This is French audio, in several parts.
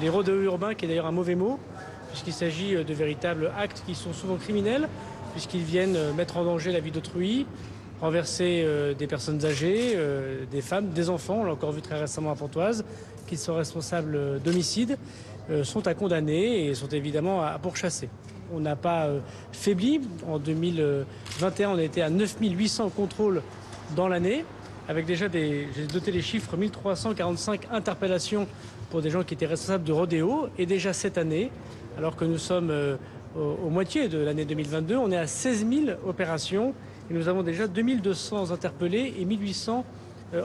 les rodéos urbains, qui est d'ailleurs un mauvais mot, puisqu'il s'agit de véritables actes qui sont souvent criminels, puisqu'ils viennent mettre en danger la vie d'autrui, renverser des personnes âgées, des femmes, des enfants, on l'a encore vu très récemment à Pontoise, qui sont responsables d'homicides, sont à condamner et sont évidemment à pourchasser. On n'a pas faibli. En 2021, on a été à 9800 contrôles dans l'année, avec déjà j'ai noté les chiffres, 1345 interpellations pour des gens qui étaient responsables de rodéo. Et déjà cette année, alors que nous sommes au moitié de l'année 2022, on est à 16 000 opérations et nous avons déjà 2200 interpellés et 1800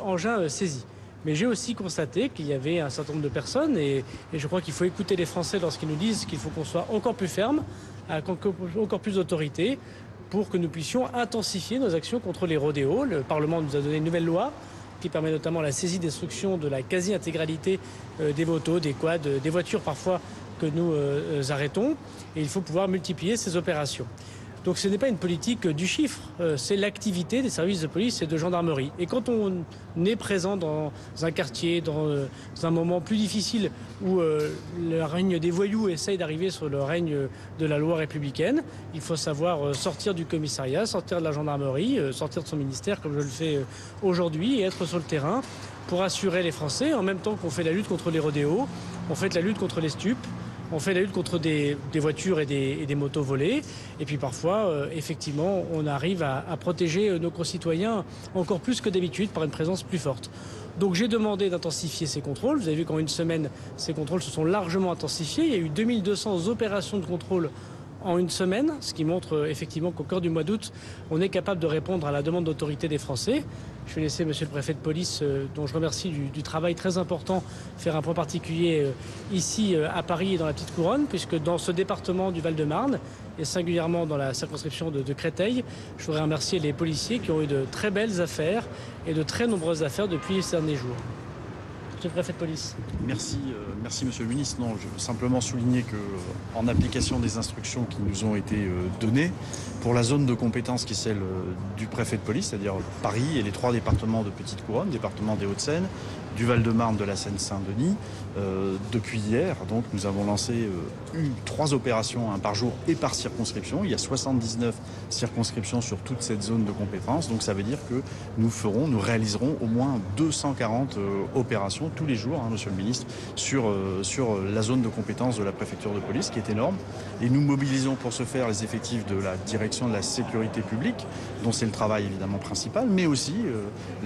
engins saisis. Mais j'ai aussi constaté qu'il y avait un certain nombre de personnes, et je crois qu'il faut écouter les Français lorsqu'ils nous disent qu'il faut qu'on soit encore plus ferme, avec encore plus d'autorité, pour que nous puissions intensifier nos actions contre les rodéos. Le Parlement nous a donné une nouvelle loi qui permet notamment la saisie destruction de la quasi-intégralité des motos, des quads, des voitures parfois que nous arrêtons. Et il faut pouvoir multiplier ces opérations. Donc ce n'est pas une politique du chiffre, c'est l'activité des services de police et de gendarmerie. Et quand on est présent dans un quartier, dans un moment plus difficile où le règne des voyous essaye d'arriver sur le règne de la loi républicaine, il faut savoir sortir du commissariat, sortir de la gendarmerie, sortir de son ministère comme je le fais aujourd'hui et être sur le terrain pour assurer les Français. En même temps qu'on fait la lutte contre les rodéos, on fait la lutte contre les stupes. On fait la lutte contre des voitures et des motos volées. Et puis parfois, effectivement, on arrive à protéger nos concitoyens encore plus que d'habitude par une présence plus forte. Donc j'ai demandé d'intensifier ces contrôles. Vous avez vu qu'en une semaine, ces contrôles se sont largement intensifiés. Il y a eu 2200 opérations de contrôle en une semaine, ce qui montre effectivement qu'au cœur du mois d'août, on est capable de répondre à la demande d'autorité des Français. Je vais laisser monsieur le préfet de police, dont je remercie du travail très important, faire un point particulier ici à Paris et dans la Petite Couronne, puisque dans ce département du Val-de-Marne, et singulièrement dans la circonscription de Créteil, je voudrais remercier les policiers qui ont eu de très belles affaires et de très nombreuses affaires depuis ces derniers jours. Monsieur le préfet de police. Merci, monsieur le ministre. Non, je veux simplement souligner que, en application des instructions qui nous ont été données, pour la zone de compétence qui est celle du préfet de police, c'est-à-dire Paris et les 3 départements de Petite Couronne, département des Hauts-de-Seine, du Val-de-Marne, de la Seine-Saint-Denis, depuis hier, donc nous avons lancé 3 opérations, par jour et par circonscription. Il y a 79 circonscriptions sur toute cette zone de compétence, donc ça veut dire que nous réaliserons au moins 240 opérations tous les jours, monsieur le ministre, sur la zone de compétence de la préfecture de police, qui est énorme. Et nous mobilisons pour ce faire les effectifs de la direction de la sécurité publique, dont c'est le travail évidemment principal, mais aussi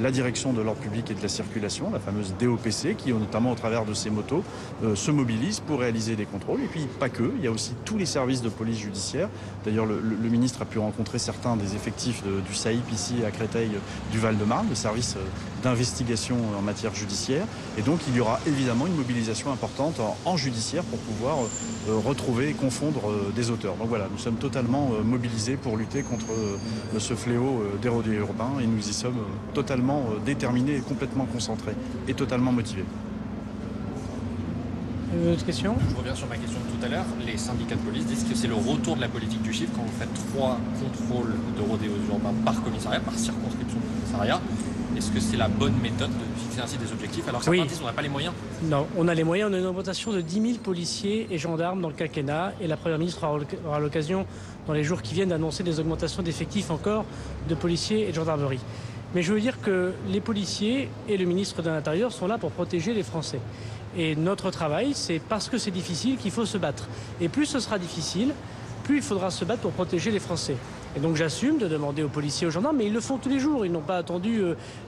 la direction de l'ordre public et de la circulation, la fameuse DOPC, qui notamment au travers de ces motos se mobilise pour réaliser des contrôles. Et puis pas que, il y a aussi tous les services de police judiciaire. D'ailleurs, le ministre a pu rencontrer certains des effectifs du SAIP ici à Créteil du Val-de-Marne, le service d'investigation en matière judiciaire. Et donc il y aura évidemment une mobilisation importante en judiciaire pour pouvoir retrouver et confondre des auteurs. Donc voilà, nous sommes totalement mobilisés pour lutter contre ce fléau des rodéos urbains et nous y sommes totalement déterminés et complètement concentrés et totalement motivés. Une autre question ? Je reviens sur ma question de tout à l'heure. Les syndicats de police disent que c'est le retour de la politique du chiffre quand vous faites 3 contrôles de rodéos urbains par commissariat, par circonscription de commissariat. Est-ce que c'est la bonne méthode de fixer ainsi des objectifs alors que certains disent qu'on n'a pas les moyens ? Non, on a les moyens. On a une augmentation de 10 000 policiers et gendarmes dans le quinquennat et la Première ministre aura l'occasion dans les jours qui viennent d'annoncer des augmentations d'effectifs encore de policiers et de gendarmerie. Mais je veux dire que les policiers et le ministre de l'Intérieur sont là pour protéger les Français. Et notre travail, c'est parce que c'est difficile qu'il faut se battre. Et plus ce sera difficile, plus il faudra se battre pour protéger les Français. Et donc j'assume de demander aux policiers et aux gendarmes, mais ils le font tous les jours. Ils n'ont pas attendu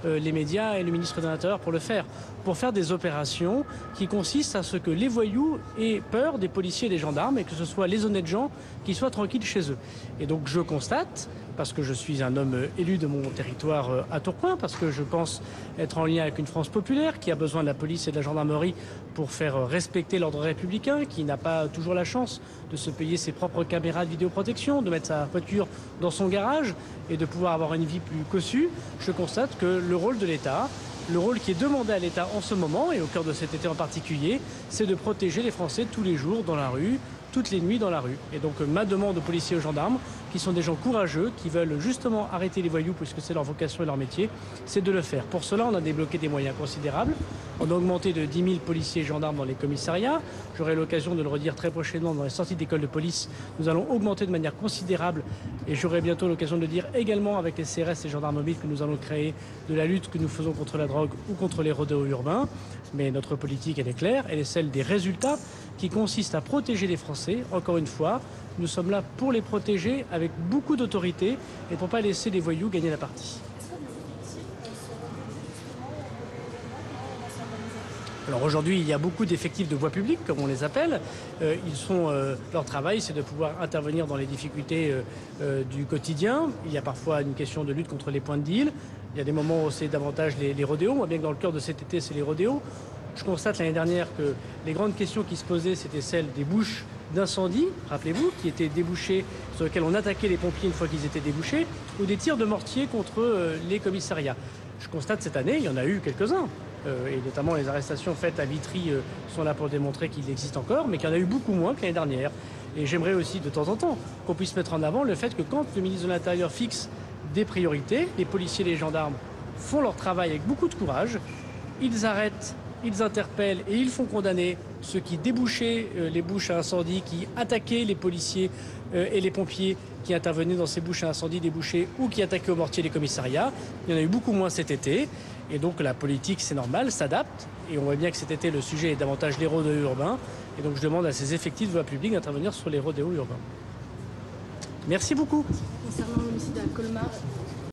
les médias et le ministre de l'Intérieur pour le faire. Pour faire des opérations qui consistent à ce que les voyous aient peur des policiers et des gendarmes et que ce soit les honnêtes gens qui soient tranquilles chez eux. Et donc je constate, parce que je suis un homme élu de mon territoire à Tourcoing, parce que je pense être en lien avec une France populaire qui a besoin de la police et de la gendarmerie pour faire respecter l'ordre républicain, qui n'a pas toujours la chance de se payer ses propres caméras de vidéoprotection, de mettre sa voiture dans son garage et de pouvoir avoir une vie plus cossue. Je constate que le rôle de l'État, le rôle qui est demandé à l'État en ce moment, et au cœur de cet été en particulier, c'est de protéger les Français tous les jours dans la rue, toutes les nuits dans la rue. Et donc ma demande aux policiers et aux gendarmes, qui sont des gens courageux, qui veulent justement arrêter les voyous puisque c'est leur vocation et leur métier, c'est de le faire. Pour cela, on a débloqué des moyens considérables. On a augmenté de 10 000 policiers et gendarmes dans les commissariats. J'aurai l'occasion de le redire très prochainement dans les sorties d'école de police. Nous allons augmenter de manière considérable, et j'aurai bientôt l'occasion de le dire également avec les CRS et gendarmes mobiles que nous allons créer, de la lutte que nous faisons contre la drogue ou contre les rodéos urbains. Mais notre politique, elle est claire, elle est celle des résultats qui consiste à protéger les Français. Encore une fois, nous sommes là pour les protéger avec beaucoup d'autorité et pour ne pas laisser les voyous gagner la partie. Alors aujourd'hui, il y a beaucoup d'effectifs de voie publique, comme on les appelle. Leur travail, c'est de pouvoir intervenir dans les difficultés du quotidien. Il y a parfois une question de lutte contre les points de deal. Il y a des moments où c'est davantage les rodéos. On voit bien que dans le cœur de cet été, c'est les rodéos. Je constate l'année dernière que les grandes questions qui se posaient, c'était celles des bouches d'incendie, rappelez-vous, qui étaient débouchées, sur lesquelles on attaquait les pompiers une fois qu'ils étaient débouchés, ou des tirs de mortier contre les commissariats. Je constate cette année, il y en a eu quelques-uns. Et notamment les arrestations faites à Vitry sont là pour démontrer qu'il existe encore, mais qu'il y en a eu beaucoup moins que l'année dernière. Et j'aimerais aussi de temps en temps qu'on puisse mettre en avant le fait que quand le ministre de l'Intérieur fixe des priorités, les policiers et les gendarmes font leur travail avec beaucoup de courage, ils arrêtent, ils interpellent et ils font condamner ceux qui débouchaient les bouches à incendie, qui attaquaient les policiers et les pompiers qui intervenaient dans ces bouches à incendie débouchées ou qui attaquaient au mortier les commissariats. Il y en a eu beaucoup moins cet été. Et donc la politique, c'est normal, s'adapte. Et on voit bien que cet été, le sujet est davantage les rodéos urbains. Et donc je demande à ces effectifs de voie publique d'intervenir sur les rodéos urbains. Merci beaucoup. Concernant l'homicide à Colmar,